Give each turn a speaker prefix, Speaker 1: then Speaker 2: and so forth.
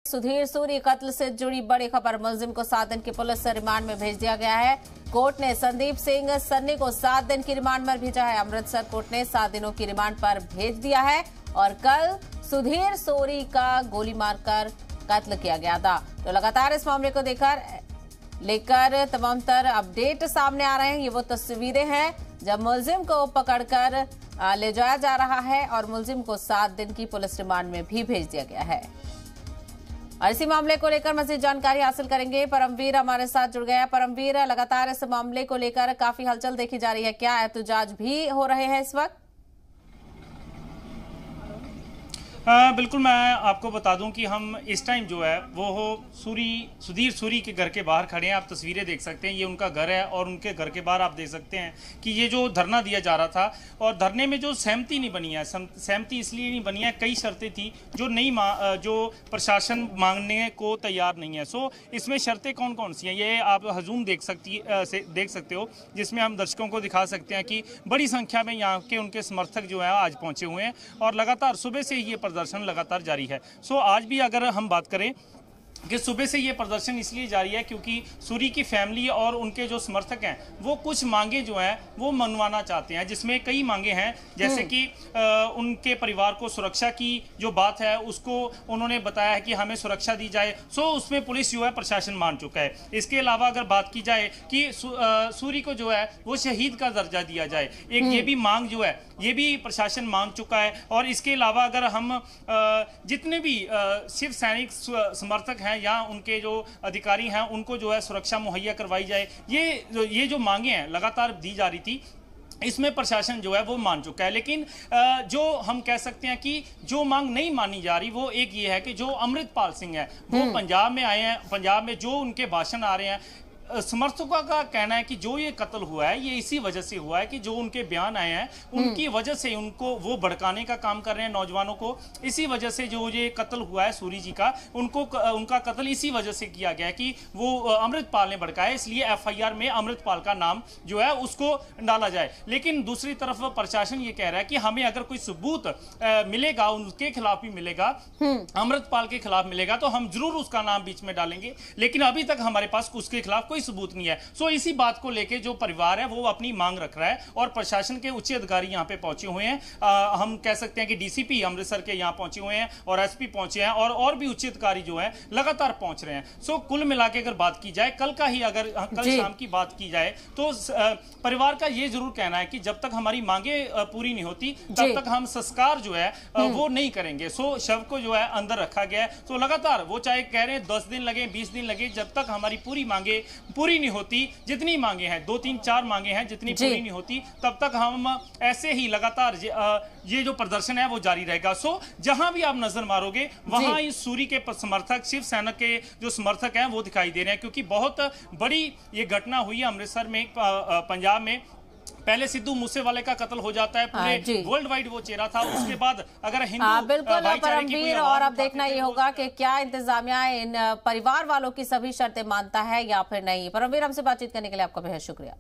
Speaker 1: सुधीर सूरी कत्ल से जुड़ी बड़ी खबर। मुलजिम को 7 दिन की पुलिस से रिमांड में भेज दिया गया है। कोर्ट ने संदीप सिंह सन्नी को 7 दिन की रिमांड पर भेजा है। अमृतसर कोर्ट ने 7 दिनों की रिमांड पर भेज दिया है और कल सुधीर सूरी का गोली मारकर कत्ल किया गया था। तो लगातार इस मामले को लेकर तमाम तर अपडेट सामने आ रहे हैं। ये वो तस्वीरें हैं जब मुलजिम को पकड़कर ले जाया जा रहा है और मुलजिम को 7 दिन की पुलिस रिमांड में भी भेज दिया गया है। और इसी मामले को लेकर मजीद जानकारी हासिल करेंगे। परमवीर हमारे साथ जुड़ गया। परमवीर, लगातार इस मामले को लेकर काफी हलचल देखी जा रही है, क्या एहतजाज भी हो रहे हैं इस वक्त?
Speaker 2: बिल्कुल, मैं आपको बता दूं कि हम इस टाइम जो है वो सुधीर सूरी के घर के बाहर खड़े हैं। आप तस्वीरें देख सकते हैं, ये उनका घर है और उनके घर के बाहर आप देख सकते हैं कि ये जो धरना दिया जा रहा था और धरने में जो सहमति नहीं बनी है, सहमति इसलिए नहीं बनी है, कई शर्तें थी जो प्रशासन मांगने को तैयार नहीं है। सो इसमें शर्तें कौन कौन सी हैं ये आप हजूम देख सकते हो, जिसमें हम दर्शकों को दिखा सकते हैं कि बड़ी संख्या में यहाँ के उनके समर्थक जो है आज पहुँचे हुए हैं और लगातार सुबह से ये प्रदर्शन लगातार जारी है। सो आज भी अगर हम बात करें कि सुबह से ये प्रदर्शन इसलिए जारी है क्योंकि सूरी की फैमिली और उनके जो समर्थक हैं वो कुछ मांगे जो हैं वो मनवाना चाहते हैं, जिसमें कई मांगे हैं जैसे कि उनके परिवार को सुरक्षा की जो बात है उसको उन्होंने बताया है कि हमें सुरक्षा दी जाए। सो उसमें पुलिस जो है प्रशासन मान चुका है। इसके अलावा अगर बात की जाए कि सूरी को जो है वो शहीद का दर्जा दिया जाए, एक ये भी मांग जो है ये भी प्रशासन मान चुका है। और इसके अलावा अगर हम जितने भी शिव सैनिक समर्थक हैं या उनके जो अधिकारी हैं उनको जो है सुरक्षा मुहैया करवाई जाए, ये जो मांगे हैं लगातार दी जा रही थी, इसमें प्रशासन जो है वो मान चुका है। लेकिन जो हम कह सकते हैं कि जो मांग नहीं मानी जा रही वो एक ये है कि जो अमृतपाल सिंह है वो पंजाब में आए हैं, पंजाब में जो उनके भाषण आ रहे हैं, समर्थकों का कहना है कि जो ये कत्ल हुआ है ये इसी वजह से हुआ है कि जो उनके बयान आए हैं उनकी वजह से उनको वो भड़काने का काम कर रहे हैं नौजवानों को। इसी वजह से जो ये कत्ल हुआ है सूरी जी का, उनका कत्ल इसी वजह से किया गया कि वो अमृतपाल ने भड़काया, इसलिए एफआईआर में अमृतपाल का नाम जो है उसको डाला जाए। लेकिन दूसरी तरफ प्रशासन ये कह रहा है कि हमें अगर कोई सबूत मिलेगा, उनके खिलाफ भी मिलेगा, अमृतपाल के खिलाफ मिलेगा तो हम जरूर उसका नाम बीच में डालेंगे, लेकिन अभी तक हमारे पास उसके खिलाफ कोई सबूत नहीं है। सो इसी बात को लेके जो परिवार है वो अपनी मांग रख रहा है और प्रशासन के उच्च अधिकारी यहां पे पहुंचे हुए हैं। हम कह सकते हैं कि डीसीपी अमृतसर के यहां पहुंचे हुए हैं और एसपी पहुंचे हैं और भी उच्च अधिकारी जो हैं लगातार पहुंच रहे हैं। सो कुल मिला के अगर बात की जाए, कल शाम की बात की जाए तो परिवार का ये जरूर कहना है कि जब तक हमारी मांगे पूरी नहीं होती तब तक हम संस्कार जो है वो नहीं करेंगे। सो शव को जो है अंदर रखा गया है। सो लगातार वो चाहे कह रहे हैं 10 दिन लगे, 20 दिन लगे, जब तक हमारी पूरी मांगे पूरी नहीं होती, जितनी मांगे हैं 2, 3, 4 मांगे हैं, जितनी पूरी नहीं होती तब तक हम ऐसे ही लगातार ये जो प्रदर्शन है वो जारी रहेगा। सो जहां भी आप नजर मारोगे वहां इस सूरी के समर्थक, शिवसेना के जो समर्थक हैं वो दिखाई दे रहे हैं, क्योंकि बहुत बड़ी ये घटना हुई है अमृतसर में, पंजाब में। पहले सिद्धू मूसेवाले का कत्ल हो जाता है, पूरे वर्ल्ड वाइड वो चेहरा था। उसके बाद अगर हिंदू
Speaker 1: बिल्कुल परमवीर, और अब देखना ये होगा कि क्या इंतजामिया इन परिवार वालों की सभी शर्तें मानता है या फिर नहीं। परमवीर, हमसे बातचीत करने के लिए आपका बेहद शुक्रिया।